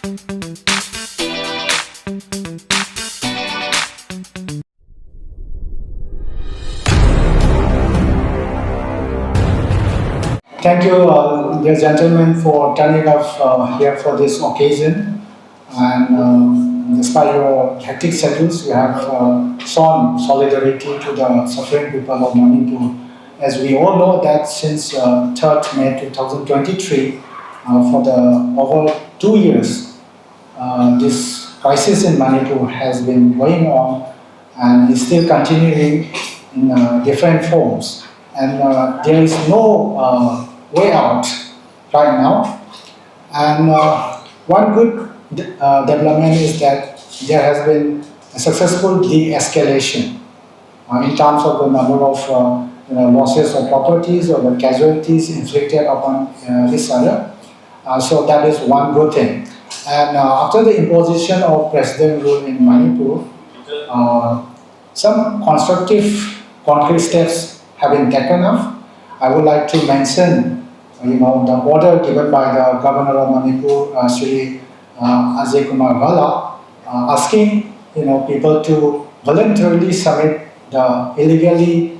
Thank you, dear gentlemen, for turning up here for this occasion. And despite your hectic schedules, you have shown solidarity to the suffering people of Manipur. As we all know that since 3rd May 2023, for the over 2 years, this crisis in Manipur has been going on and is still continuing in different forms. And there is no way out right now. And one good development is that there has been a successful de-escalation in terms of the number of losses of properties or the casualties inflicted upon each other. So that is one good thing. And after the imposition of president rule in Manipur, some constructive concrete steps have been taken up. I would like to mention, the order given by the governor of Manipur, Sri Ajay Kumar Vala, asking people to voluntarily submit the illegally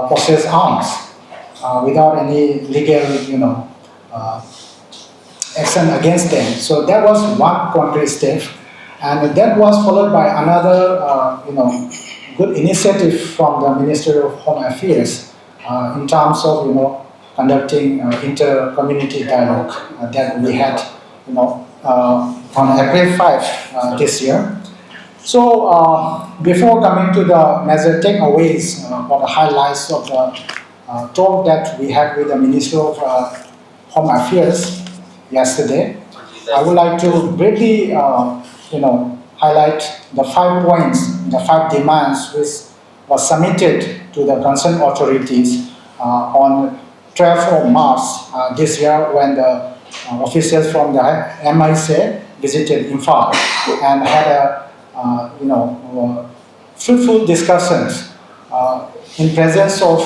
possessed arms without any legal, action against them. So that was one concrete step, and that was followed by another, good initiative from the Ministry of Home Affairs in terms of, conducting inter-community dialogue that we had, on April 5 this year. So before coming to the major takeaways or the highlights of the talk that we had with the Minister of Home Affairs yesterday, I would like to briefly, highlight the 5 points, the 5 demands which was submitted to the concerned authorities on 12th of March this year when the officials from the MHA visited Imphal and had a fruitful discussions in presence of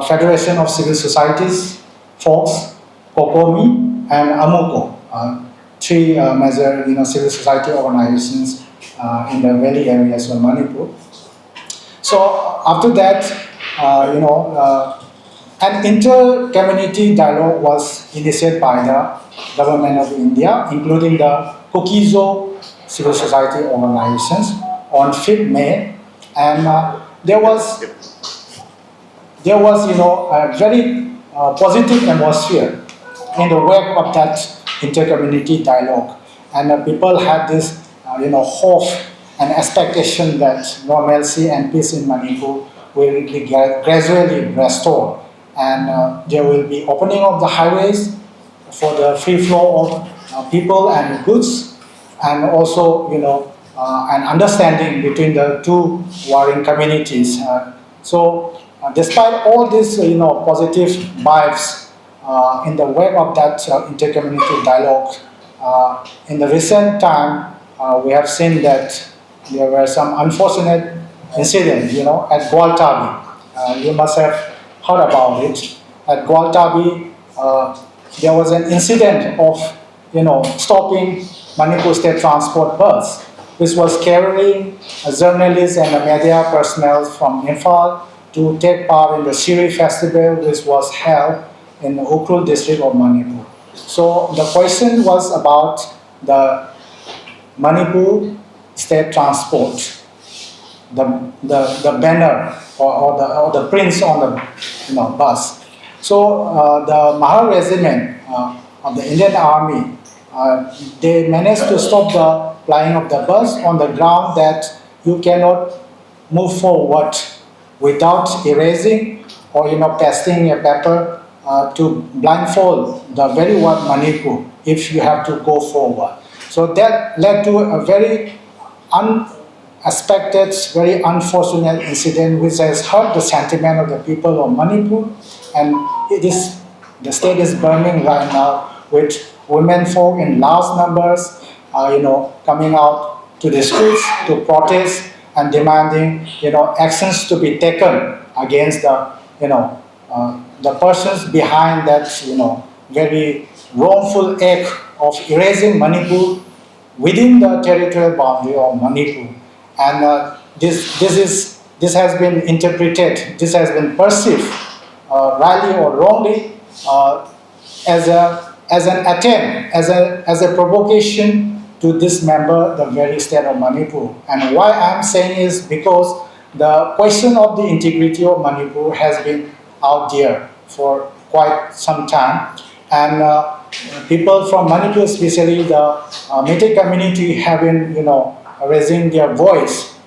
Federation of Civil Societies, FOX, COCOMI, and AMUCO, 3 major civil society organizations in the valley areas of Manipur. So after that, an inter-community dialogue was initiated by the government of India, including the Kokizo civil society organizations on 5th May, and there was a very positive atmosphere in the wake of that inter-community dialogue, and people had this hope and expectation that normalcy and peace in Manipur will be gradually restored, and there will be opening of the highways for the free flow of people and goods, and also an understanding between the 2 warring communities. So despite all these positive vibes in the wake of that inter-community dialogue, in the recent time we have seen that there were some unfortunate incidents at Gualtabi. You must have heard about it. At Gualtabi, there was an incident of stopping Manipur State Transport bus, which was carrying journalists and media personnel from Imphal to take part in the Siri festival, which was held in the Ukhrul district of Manipur. So the question was about the Manipur State Transport, the banner or the prints on the bus. So the Mahar Regiment of the Indian Army, they managed to stop the flying of the bus on the ground that you cannot move forward without erasing or pasting a paper to blindfold the very word Manipur if you have to go forward. So that led to a very unexpected, very unfortunate incident which has hurt the sentiment of the people of Manipur, and the state is burning right now with women folk in large numbers, coming out to the streets to protest and demanding, actions to be taken against the persons behind that, very wrongful act of erasing Manipur within the territorial boundary of Manipur. And this has been interpreted, this has been perceived, rightly or wrongly, as an attempt, as a provocation to dismember the very state of Manipur. And why I'm saying is because the question of the integrity of Manipur has been out there for quite some time, and people from Manipur, especially the Metis community, have been, raising their voice,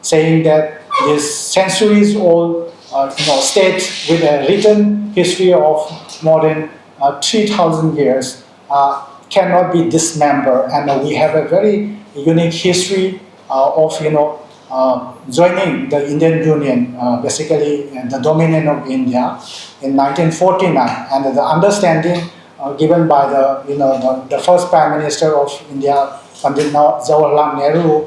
saying that this centuries-old, state with a written history of more than 3,000 years cannot be dismembered, and we have a very unique history of, joining the Indian Union, basically the dominion of India in 1949, and the understanding given by the first Prime Minister of India, Pandit Jawaharlal Nehru,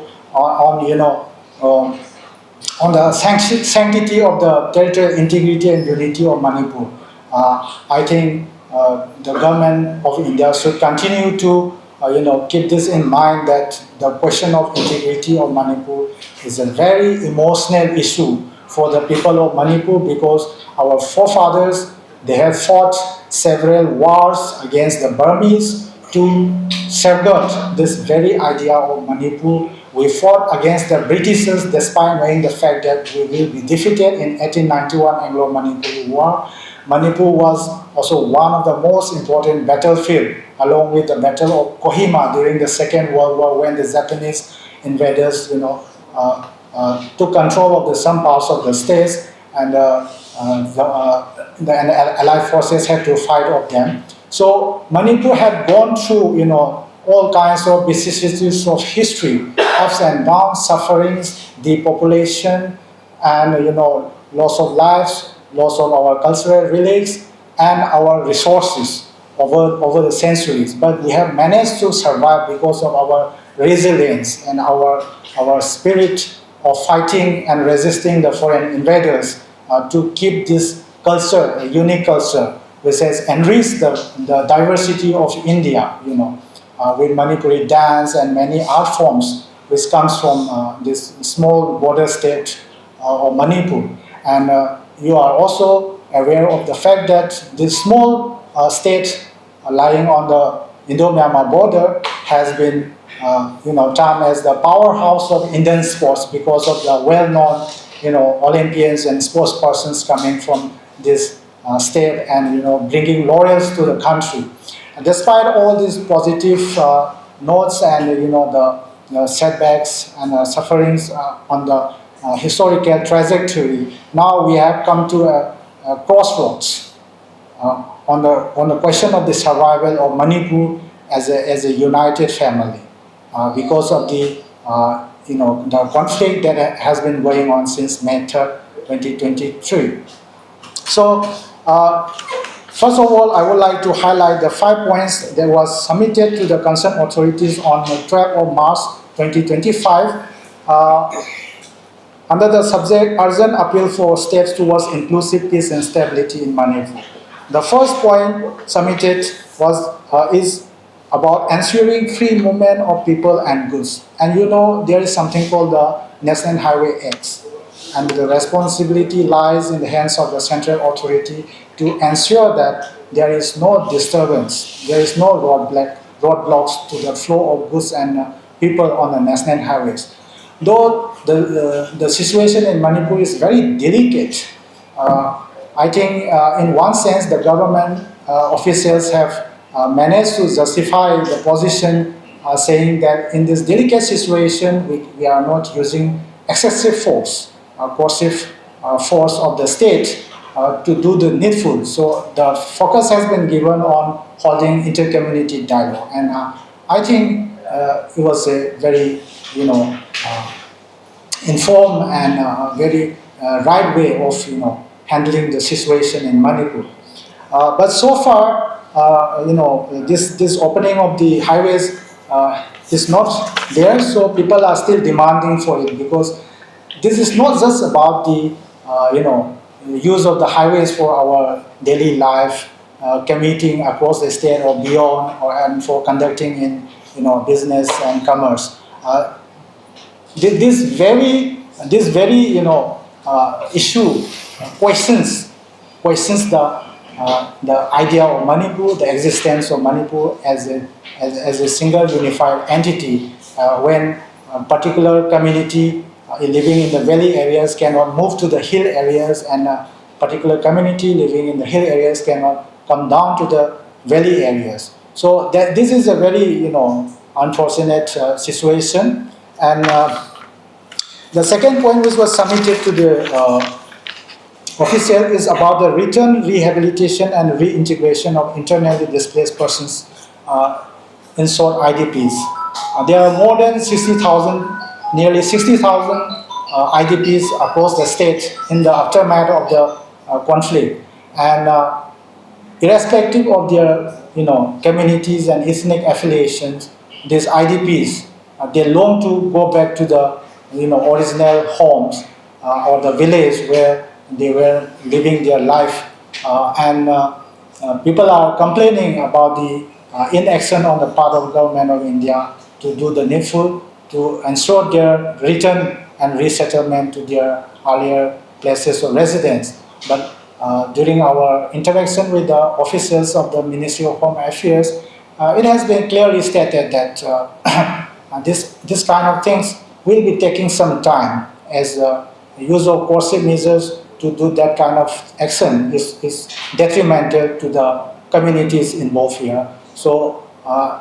on the sanctity of the territorial integrity and unity of Manipur. I think the government of India should continue to keep this in mind, that the question of integrity of Manipur is a very emotional issue for the people of Manipur, because our forefathers, they have fought several wars against the Burmese to safeguard this very idea of Manipur. We fought against the Britishers despite knowing the fact that we will be defeated in 1891 Anglo-Manipuri War. Manipur was also one of the most important battlefield, along with the Battle of Kohima during the Second World War, when the Japanese invaders, took control of some parts of the states, and the Allied forces had to fight off them. So Manipur had gone through, all kinds of vicissitudes of history, ups and downs, sufferings, depopulation, and loss of lives, loss of our cultural relics and our resources over the centuries. But we have managed to survive because of our resilience and our spirit of fighting and resisting the foreign invaders, to keep this culture, a unique culture, which has enriched the diversity of India, with Manipuri dance and many art forms, which comes from this small border state of Manipur. And you are also aware of the fact that this small state lying on the Indo-Myanmar border has been termed as the powerhouse of Indian sports, because of the well-known Olympians and sports persons coming from this state, and bringing laurels to the country. And despite all these positive notes and the setbacks and sufferings on the historical trajectory, now we have come to a crossroads on the question of the survival of Manipur as a united family, because of the conflict that has been going on since May 3rd, 2023. So, first of all, I would like to highlight the 5 points that was submitted to the concerned authorities on the 12th of March 2025 under the subject Urgent Appeal for Steps Towards Inclusive Peace and Stability in Manipur. The first point submitted is about ensuring free movement of people and goods. And there is something called the National Highway Acts, and the responsibility lies in the hands of the central authority to ensure that there is no disturbance, there is no roadblocks to the flow of goods and people on the national highways. Though the situation in Manipur is very delicate, I think in one sense the government officials have managed to justify the position, saying that in this delicate situation we are not using excessive force, coercive force of the state to do the needful. So the focus has been given on holding inter-community dialogue, and I think it was a very informed and very right way of handling the situation in Manipur. But so far, this opening of the highways is not there, so people are still demanding for it, because this is not just about the use of the highways for our daily life, commuting across the state or beyond, and for conducting in business and commerce. This very issue questions the idea of Manipur, the existence of Manipur as a single unified entity, when a particular community living in the valley areas cannot move to the hill areas, and a particular community living in the hill areas cannot come down to the valley areas. So this is a very unfortunate situation. And the second point which was submitted to the official is about the return, rehabilitation and reintegration of internally displaced persons, in short IDPs. There are more than 60,000, nearly 60,000 IDPs across the state in the aftermath of the conflict. And irrespective of their communities and ethnic affiliations, these IDPs, they long to go back to the original homes or the village where they were living their life, and people are complaining about the inaction on the part of the government of India to do the needful to ensure their return and resettlement to their earlier places of residence. But during our interaction with the officials of the Ministry of Home Affairs, it has been clearly stated that this kind of things will be taking some time, as use of coercive measures to do that kind of action is detrimental to the communities involved here. So,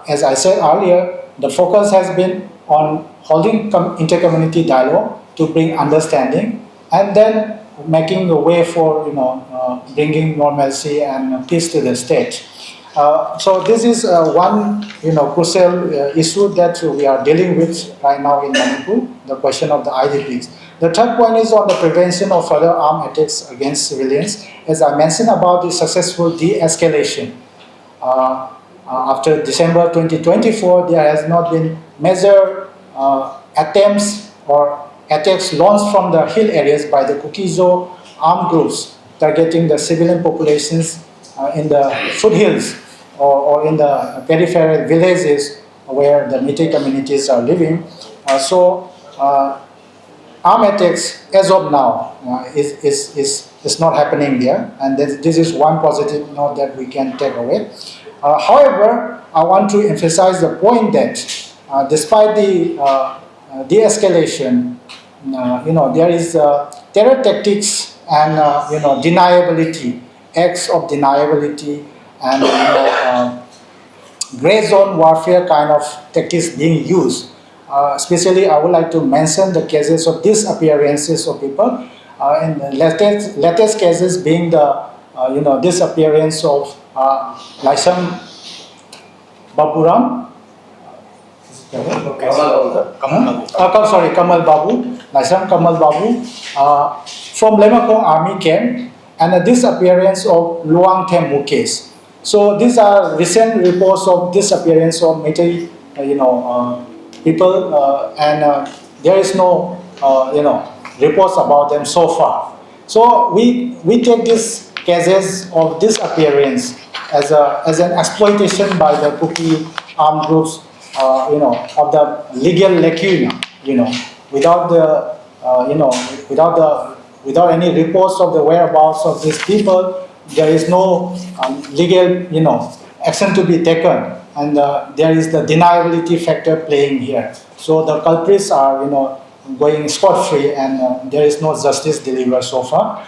as I said earlier, the focus has been on holding inter-community dialogue to bring understanding, and then making a way for bringing normalcy and peace to the state. So this is one crucial issue that we are dealing with right now in Manipur, the question of the IDPs. The third point is on the prevention of further armed attacks against civilians. As I mentioned about the successful de-escalation, after December 2024, there has not been major attempts or attacks launched from the hill areas by the Kukizo armed groups targeting the civilian populations in the foothills or in the peripheral villages where the Meitei communities are living. Armed attacks as of now is not happening there, and this is one positive note that we can take away. However, I want to emphasize the point that despite the de-escalation, there is terror tactics and deniability, acts of deniability, and gray zone warfare kind of tactics being used. Especially, I would like to mention the cases of disappearances of people. In the latest cases being the disappearance of Laisam Baburam. Kamal Babu, Laisam Kamal Babu, from Lemakong army camp, and the disappearance of Luang Them Mukesh. So these are recent reports of disappearance of Meitei, people, and there is no, reports about them so far. So we take these cases of disappearance as an exploitation by the Kuki armed groups, of the legal lacuna, without any reports of the whereabouts of these people. There is no legal, action to be taken, and there is the deniability factor playing here. So the culprits are, going scot-free, and there is no justice delivered so far.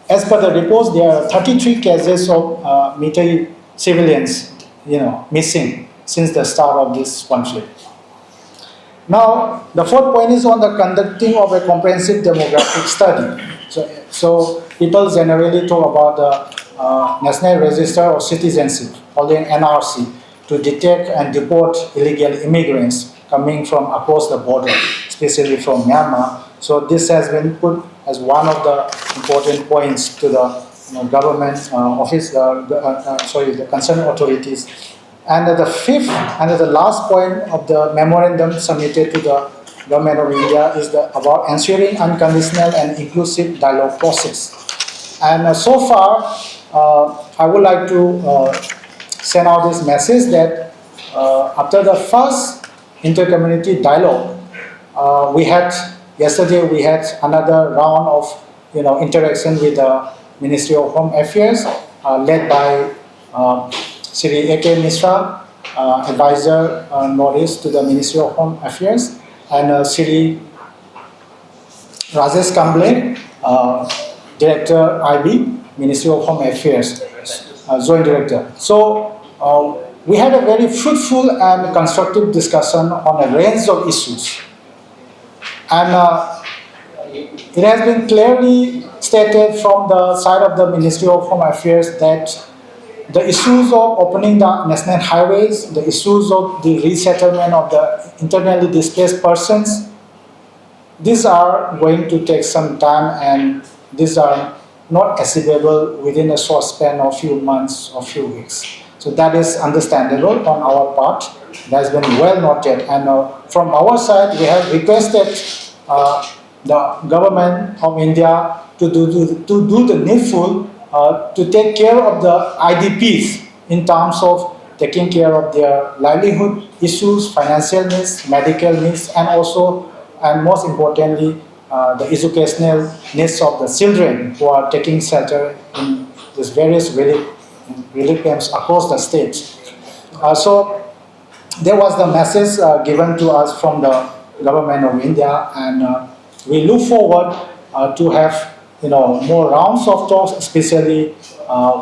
As per the reports, there are 33 cases of Meitei civilians, missing since the start of this conflict. Now, the fourth point is on the conducting of a comprehensive demographic study. So people generally talk about the National Register of Citizenship, or the NRC, to detect and deport illegal immigrants coming from across the border, especially from Myanmar. So this has been put as one of the important points to the government office, the concerned authorities. And the fifth and the last point of the memorandum submitted to the Government of India is about ensuring unconditional and inclusive dialogue process. And so far, I would like to send out this message that after the first inter-community dialogue, yesterday we had another round of interaction with the Ministry of Home Affairs, led by Sri A.K. Mishra, advisor Northeast to the Ministry of Home Affairs, and Sri Rajesh Kamble, Director IB, Ministry of Home Affairs, Joint Director. So we had a very fruitful and constructive discussion on a range of issues. And it has been clearly stated from the side of the Ministry of Home Affairs that the issues of opening the national highways, the issues of the resettlement of the internally displaced persons, these are going to take some time, and these are not achievable within a short span of few months or few weeks. So that is understandable on our part. That has been well noted. And from our side, we have requested the government of India to do the needful to take care of the IDPs in terms of taking care of their livelihood issues, financial needs, medical needs, and also, and most importantly, the educational needs of the children who are taking shelter in these various relief camps across the states. So there was the message given to us from the government of India, and we look forward to have more rounds of talks. Especially,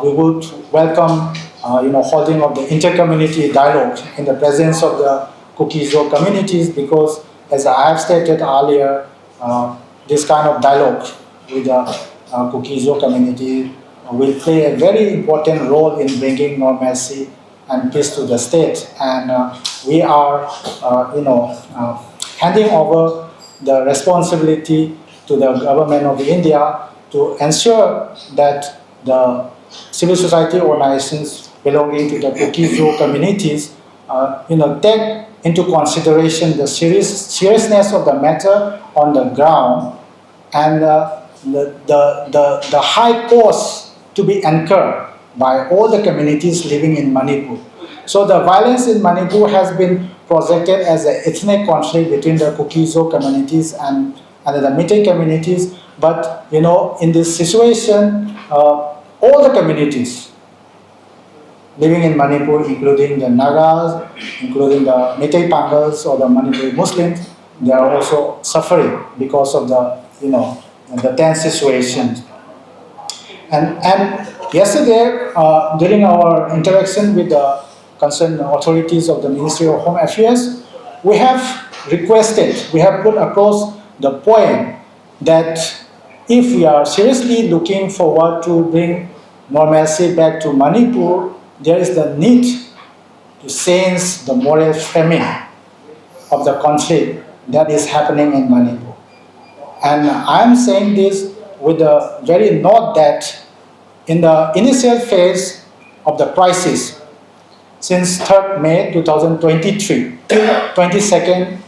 we would welcome holding of the inter-community dialogue in the presence of the Kuki-Zo communities, because as I have stated earlier, this kind of dialogue with the Kuki-Zo community will play a very important role in bringing normalcy and peace to the state. And we are, handing over the responsibility to the government of India to ensure that the civil society organizations belonging to the Kuki-Zo communities, take into consideration the seriousness of the matter on the ground, and the high cost to be incurred by all the communities living in Manipur. So the violence in Manipur has been projected as an ethnic conflict between the Kuki-Zo communities and the Meitei communities. But in this situation, all the communities living in Manipur, including the Nagas, including the Meitei Pangals or the Manipuri Muslims, they are also suffering because of the tense situation. And yesterday, during our interaction with the concerned authorities of the Ministry of Home Affairs, we have put across the point that if we are seriously looking forward to bring normalcy back to Manipur, there is the need to change the moral framing of the conflict that is happening in Manipur. And I am saying this with a very note that in the initial phase of the crisis, since 3rd May 2023 till 22nd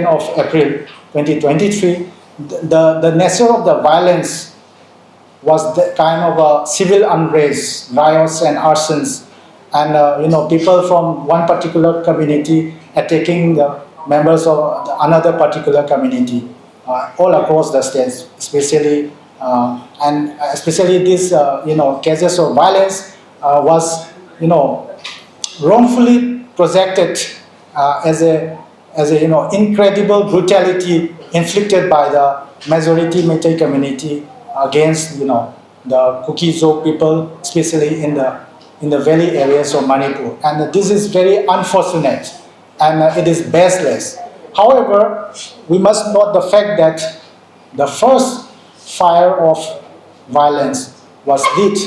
of April 2023, the nature of the violence was the kind of a civil unrest, riots and arsons, and people from one particular community attacking the members of another particular community all across the states, especially these cases of violence was wrongfully projected as a incredible brutality inflicted by the majority Meitei community against the Kuki-Zo people, especially in the valley areas of Manipur. And this is very unfortunate, and it is baseless. However, we must note the fact that the first fire of violence was lit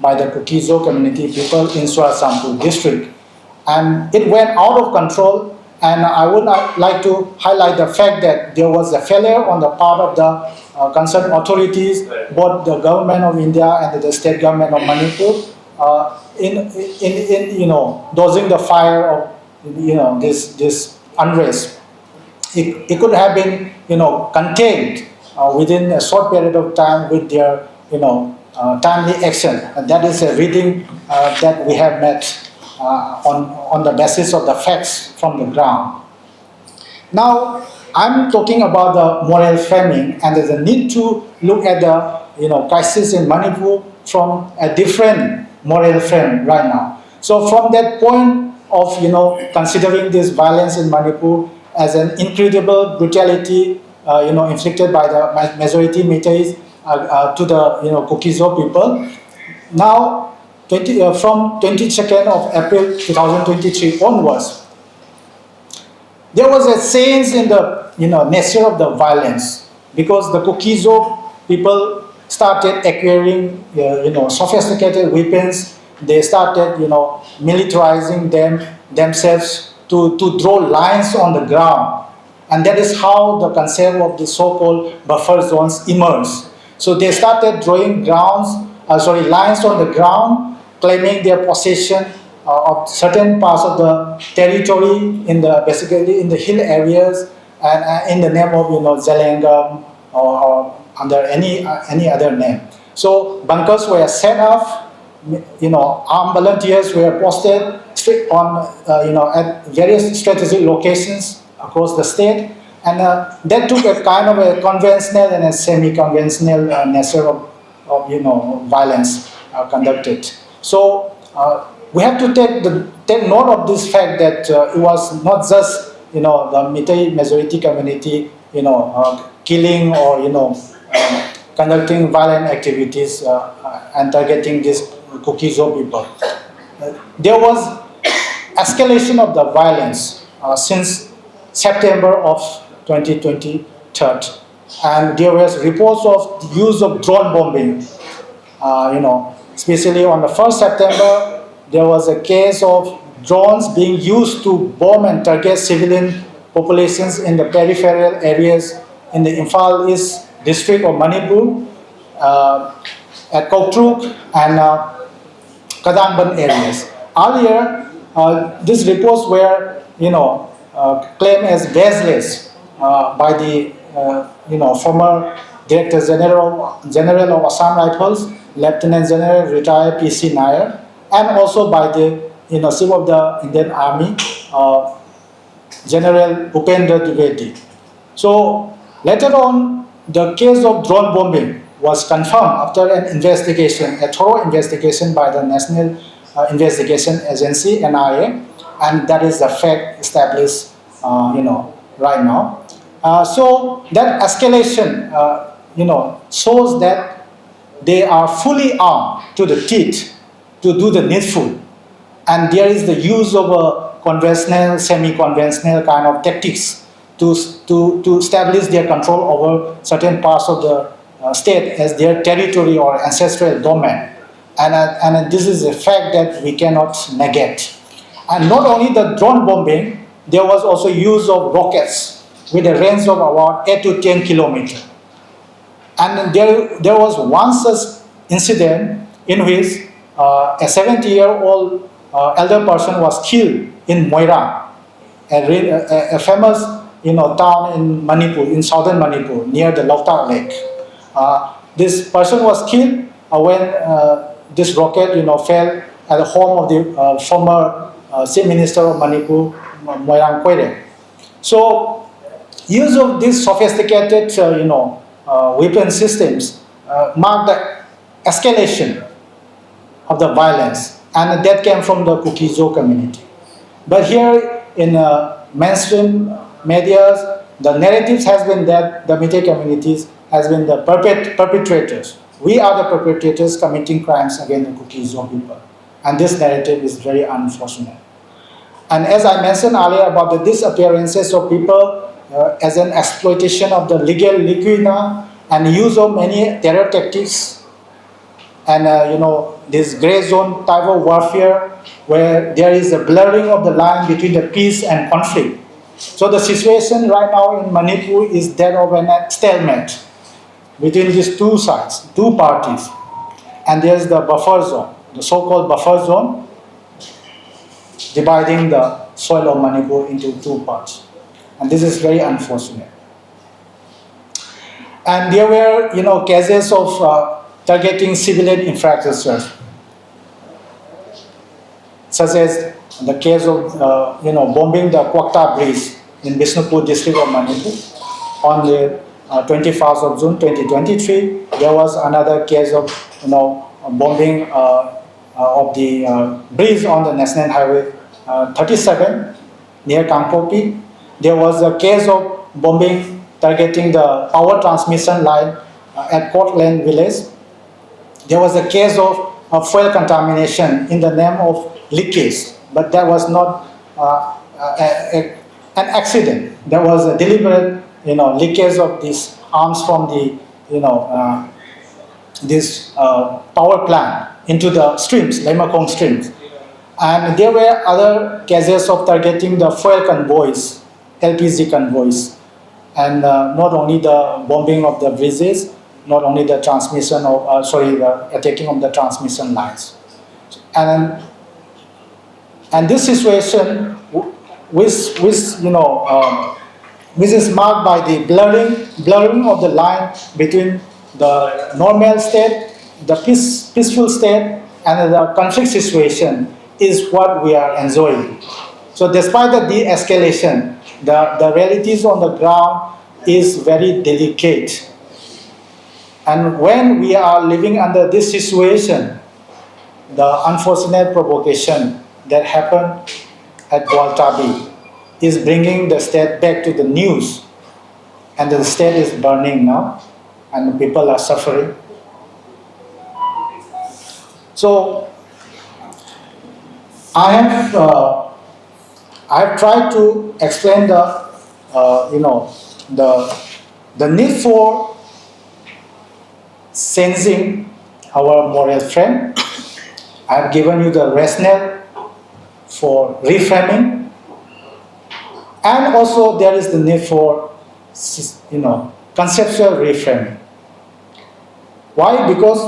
by the Kuki-Zo community people in Churachampur district, and it went out of control. And I would like to highlight the fact that there was a failure on the part of the concerned authorities, both the government of India and the state government of Manipur, in dosing the fire of this unrest. It could have been contained within a short period of time with their timely action. And that is a reading that we have met on the basis of the facts from the ground. Now, I'm talking about the moral framing, and there's a need to look at the crisis in Manipur from a different moral frame right now. So, from that point of considering this violence in Manipur as an incredible brutality, inflicted by the majority Meiteis to the Kukizo people. Now, from 22nd of April 2023 onwards, there was a change in the nature of the violence, because the Kukizo people started acquiring sophisticated weapons. They started militarizing themselves to draw lines on the ground, and that is how the concept of the so-called buffer zones emerged. So they started drawing lines on the ground, claiming their possession of certain parts of the territory basically in the hill areas, and in the name of Zelengam or under any other name. So bunkers were set up, armed volunteers were posted on at various strategic locations across the state, and that took a kind of a conventional and a semi-conventional nature of violence conducted. So we have to take note of this fact that it was not just the Meitei majority community killing or conducting violent activities and targeting these Kukizo people. There was escalation of the violence since September of 2023, and there was reports of the use of drone bombing. Especially on the 1st September, there was a case of drones being used to bomb and target civilian populations in the peripheral areas in the Imphal East district of Manipur, at Koktruk and Kadangban areas. Earlier, these reports were, claimed as baseless by the, former Director General of Assam Rifles, Lieutenant General retired P.C. Nair, and also by the Chief of the Indian Army, General Upendra Dwivedi. So later on, the case of drone bombing was confirmed after an investigation, a thorough investigation by the National Investigation Agency (NIA), and that is the fact established, right now. So that escalation, shows that they are fully armed to the teeth to do the needful, and there is the use of a conventional, semi-conventional kind of tactics to establish their control over certain parts of the state as their territory or ancestral domain, and this is a fact that we cannot negate. And not only the drone bombing, there was also use of rockets with a range of about 8 to 10 kilometers. And there was one such incident in which a 70-year-old elder person was killed in Moirang, a famous town in Manipur, in southern Manipur, near the Loktak Lake. This person was killed when this rocket fell at the home of the former Chief Minister of Manipur, Moirang Koire. So use of these sophisticated weapon systems marked the escalation of the violence, and that came from the Kukizo community. But here in mainstream media, the narratives has been that the Meitei communities has been the perpetrators. We are the perpetrators committing crimes against the Kukizo people, and this narrative is very unfortunate. And as I mentioned earlier about the disappearances of people as an exploitation of the legal lacuna and use of many terror tactics, and this gray zone type of warfare where there is a blurring of the line between the peace and conflict. So the situation right now in Manipur is that of a stalemate between these two sides, two parties, and there's the buffer zone, the so-called buffer zone, dividing the soil of Manipur into two parts. And this is very unfortunate. And there were, cases of targeting civilian infrastructures, such as the case of bombing the Kwakta Bridge in Bishnupur district of Manipur on the 21st of June 2023. There was another case of bombing of the bridge on the National Highway 37 near Kangpopi. There was a case of bombing targeting the power transmission line at Cortland village. There was a case of fuel contamination in the name of leakage, but that was not an accident. There was a deliberate, leakage of these arms from the, this power plant into the streams, Lemakong streams. And there were other cases of targeting the fuel convoys, LPG convoys, and not only the bombing of the bridges, not only the transmission of, the attacking of the transmission lines. And this situation, which is marked by the blurring of the line between the normal state, the peaceful state, and the conflict situation, is what we are enjoying. So despite the de-escalation, the realities on the ground is very delicate. And when we are living under this situation, the unfortunate provocation that happened at Gualtabi is bringing the state back to the news. And the state is burning now, and people are suffering. So I have tried to explain the need for sensing our moral frame. I have given you the rationale for reframing, and also there is the need for conceptual reframing. Why? Because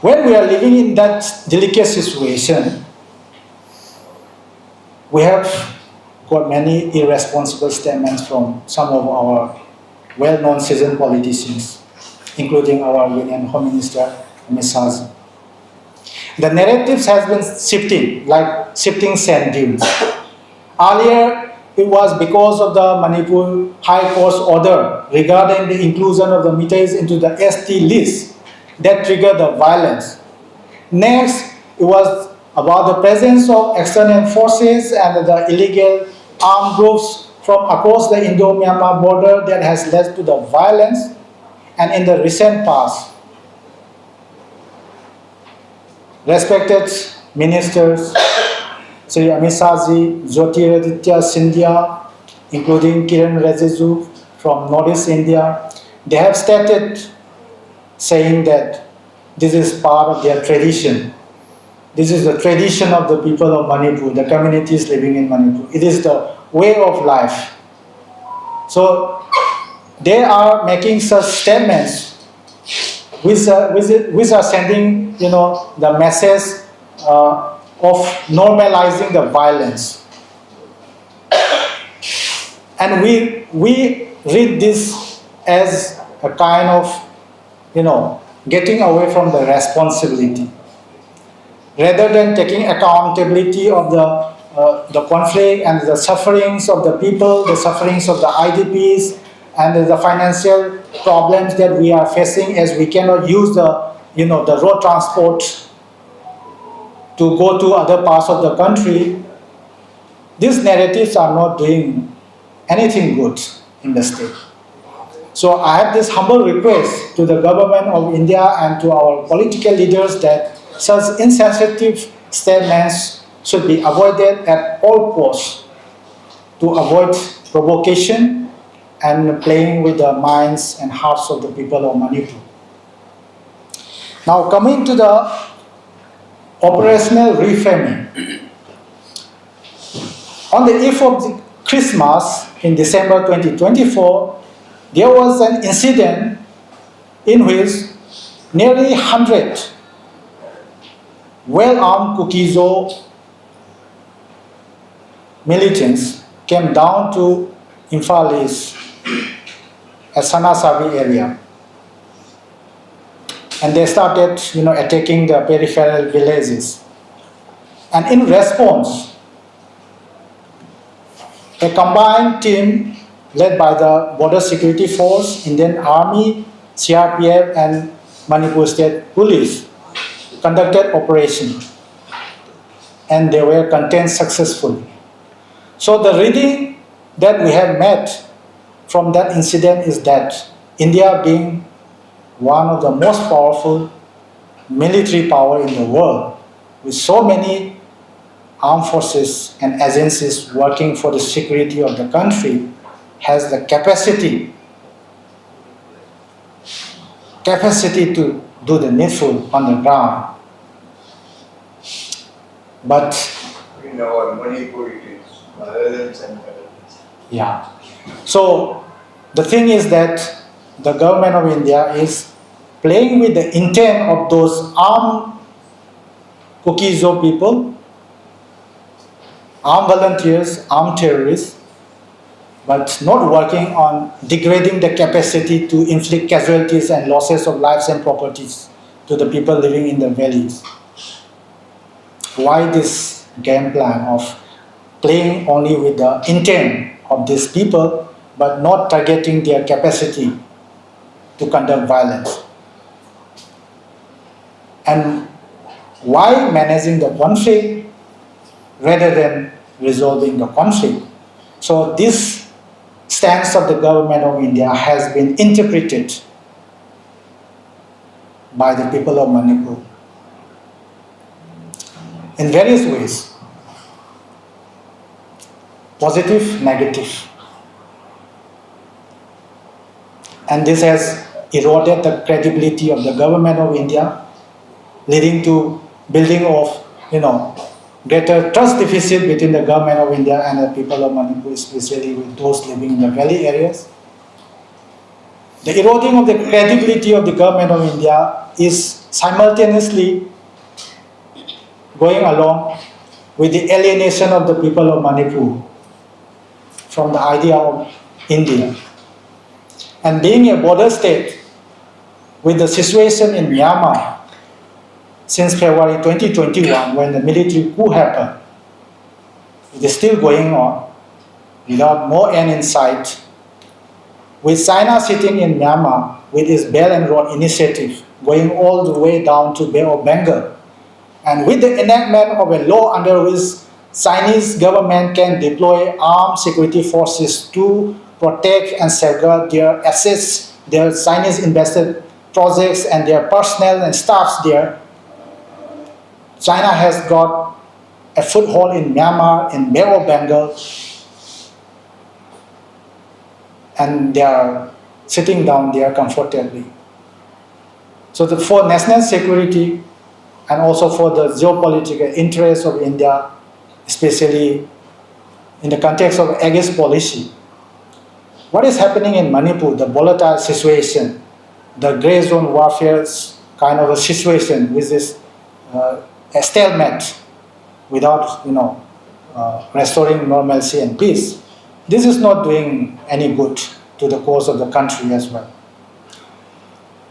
when we are living in that delicate situation, we have got many irresponsible statements from some of our well-known seasoned politicians, including our Union Home Minister, MHA. The narratives has been shifting, like shifting sand dunes. Earlier, it was because of the Manipur High Court's order regarding the inclusion of the Meiteis into the ST list that triggered the violence. Next, it was about the presence of external forces and the illegal armed groups from across the Indo-Myanmar border that has led to the violence. And in the recent past, respected ministers, Sri Amit Shahji, Jyotiraditya Scindia, including Kiran Rijiju from Northeast India, they have stated saying that this is part of their tradition. This is the tradition of the people of Manipur, the communities living in Manipur. It is the way of life. So they are making such statements which are sending the message of normalizing the violence. And we read this as a kind of getting away from the responsibility, rather than taking accountability of the conflict and the sufferings of the people, the sufferings of the IDPs, and the financial problems that we are facing, as we cannot use the road transport to go to other parts of the country. These narratives are not doing anything good in the state. So I have this humble request to the government of India and to our political leaders that such insensitive statements should be avoided at all costs to avoid provocation and playing with the minds and hearts of the people of Manipur. Now coming to the operational reframing. On the eve of the Christmas in December 2024, there was an incident in which nearly 100 well-armed Kukizo militants came down to Imphal East at Sanasabi area. and they started, attacking the peripheral villages. And in response, a combined team led by the Border Security Force, Indian Army, CRPF, and Manipur State Police conducted operation, and they were contained successfully. So the reading that we have made from that incident is that India, being one of the most powerful military power in the world, with so many armed forces and agencies working for the security of the country, has the capacity to do the needful on the ground. But in Manipur it is violence and violence. yeah. So the thing is that the government of India is playing with the intent of those armed Kukizo people, armed volunteers, armed terrorists, but not working on degrading the capacity to inflict casualties and losses of lives and properties to the people living in the valleys. Why this game plan of playing only with the intent of these people, but not targeting their capacity to conduct violence? And why managing the conflict rather than resolving the conflict? So this stance of the government of India has been interpreted by the people of Manipur in various ways, positive, negative. And this has eroded the credibility of the government of India, leading to building of, greater trust deficit between the government of India and the people of Manipur, especially with those living in the valley areas. The eroding of the credibility of the government of India is simultaneously going along with the alienation of the people of Manipur from the idea of India. And being a border state, with the situation in Myanmar since February 2021, when the military coup happened, it is still going on without more end in sight. With China sitting in Myanmar with its Belt and Road Initiative going all the way down to Bay of Bengal, and with the enactment of a law under which Chinese government can deploy armed security forces to protect and safeguard their assets, their Chinese invested projects and their personnel and staffs there, China has got a foothold in Myanmar, in Bay of Bengal, and they are sitting down there comfortably. So for national security and also for the geopolitical interests of India, especially in the context of Aegis policy, what is happening in Manipur, the volatile situation, the grey zone warfare kind of a situation, which is a stalemate without restoring normalcy and peace, this is not doing any good to the cause of the country as well.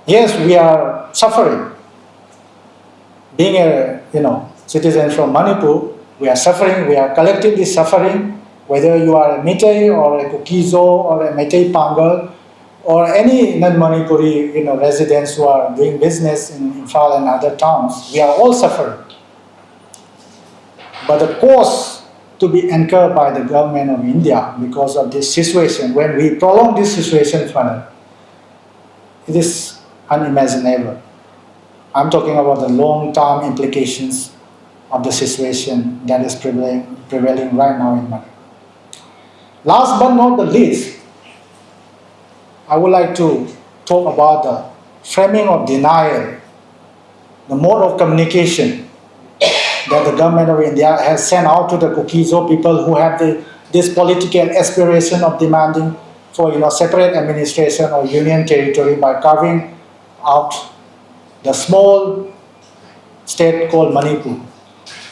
Yes, we are suffering. Being a citizen from Manipur, we are suffering, we are collectively suffering, whether you are a Meitei or a Kukizo or a Meitei Pangal or any non-Manipuri residents who are doing business in Imphal and other towns. We are all suffering. But the cause to be incurred by the government of India because of this situation, when we prolong this situation further, it is unimaginable. I'm talking about the long-term implications of the situation that is prevailing right now in Manipur. Last but not the least, I would like to talk about the framing of denial, the mode of communication that the government of India has sent out to the Kukizo people who have this political aspiration of demanding for separate administration or union territory by carving out the small state called Manipur.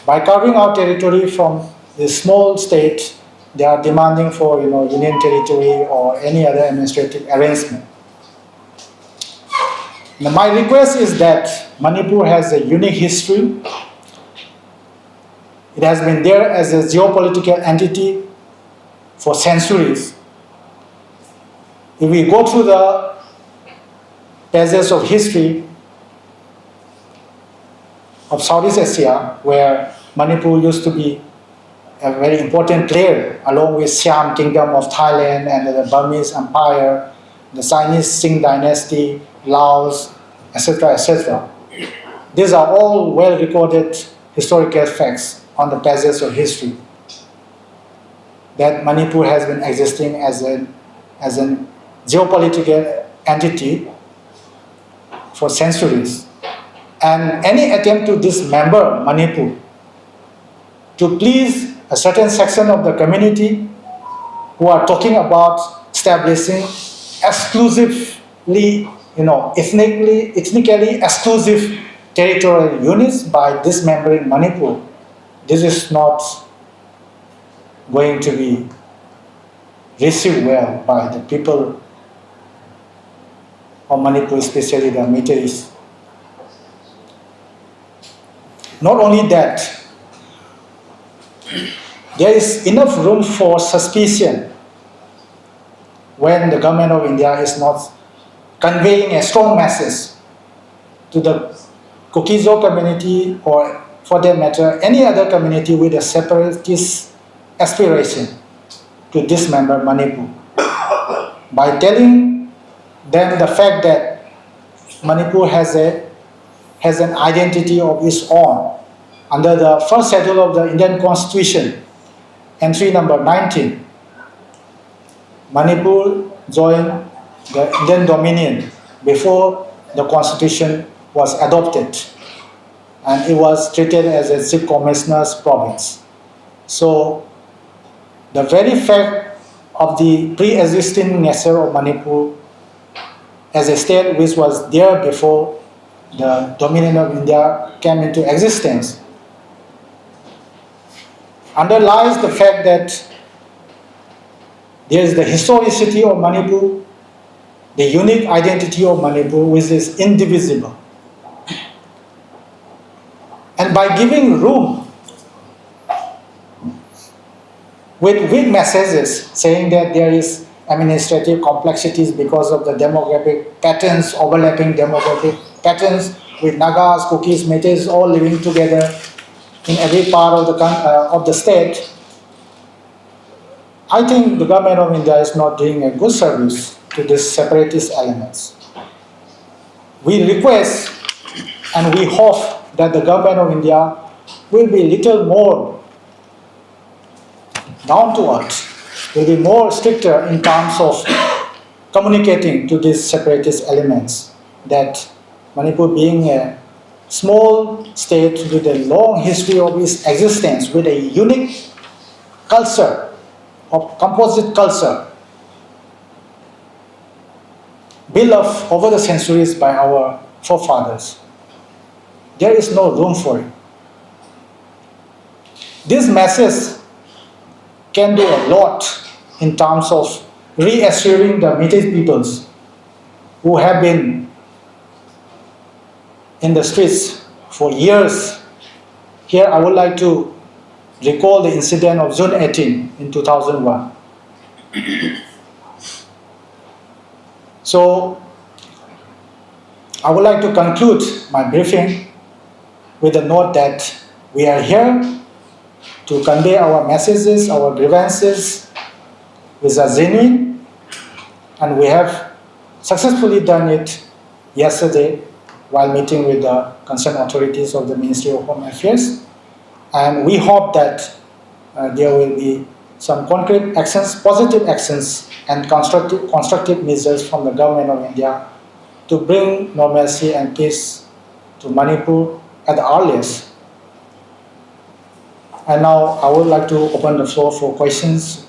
By carving out territory from this small state, they are demanding for union territory or any other administrative arrangement. Now, my request is that Manipur has a unique history. It has been there as a geopolitical entity for centuries. If we go through the pages of history of Southeast Asia, where Manipur used to be a very important player, along with Siam Kingdom of Thailand and the Burmese Empire, the Chinese Qing Dynasty, Laos, etc., etc. These are all well-recorded historical facts on the pages of history, that Manipur has been existing as a geopolitical entity for centuries. And any attempt to dismember Manipur to please a certain section of the community who are talking about establishing exclusively, ethnically exclusive territorial units by dismembering Manipur, this is not going to be received well by the people of Manipur, especially the Meiteis. Not only that, there is enough room for suspicion when the government of India is not conveying a strong message to the Kokizo community, or for that matter, any other community with a separatist aspiration to dismember Manipur, by telling them the fact that Manipur has an identity of its own. Under the first schedule of the Indian Constitution, entry number 19, Manipur joined the Indian Dominion before the Constitution was adopted, and it was treated as a chief commissioner's province. So the very fact of the pre-existing nature of Manipur as a state which was there before the Dominion of India came into existence underlies the fact that there is the historicity of Manipur, the unique identity of Manipur, which is indivisible. And by giving room with weak messages saying that there is administrative complexities because of the demographic patterns, overlapping demographic patterns with Nagas, Kukis, Meiteis all living together in every part of the state, I think the government of India is not doing a good service to these separatist elements. We request and we hope that the government of India will be little more down to earth, will be more stricter in terms of communicating to these separatist elements that Manipur, being a small state with a long history of its existence, with a unique culture, of composite culture, built up over the centuries by our forefathers, there is no room for it. This message can do a lot in terms of reassuring the Meiteis peoples who have been in the streets for years. Here I would like to recall the incident of June 18 in 2001. So I would like to conclude my briefing with a note that we are here to convey our messages, our grievances, which are genuine, and we have successfully done it yesterday while meeting with the concerned authorities of the Ministry of Home Affairs. And we hope that there will be some concrete actions, positive actions, and constructive measures from the government of India to bring normalcy and peace to Manipur at the earliest. And now I would like to open the floor for questions.